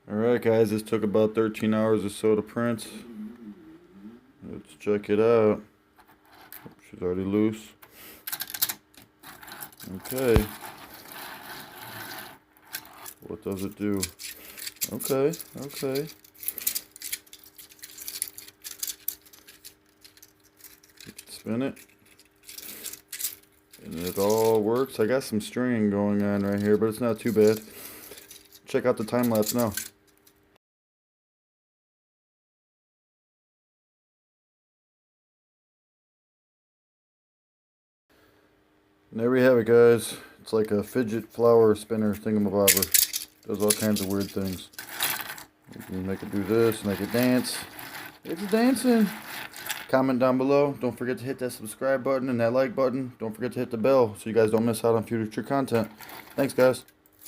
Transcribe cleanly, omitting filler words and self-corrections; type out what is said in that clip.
Alright guys, this took about 13 hours or so to print. Let's check it out. She's already loose. Okay. What does it do? Okay. Spin it. And it all works. I got some stringing going on right here, but it's not too bad. Check out the time lapse now. And there we have it, guys. It's like a fidget flower spinner thingamabobber. Does all kinds of weird things. You can make it do this, make it dance. It's dancing. Comment down below. Don't forget to hit that subscribe button and that like button. Don't forget to hit the bell so you guys don't miss out on future content. Thanks, guys.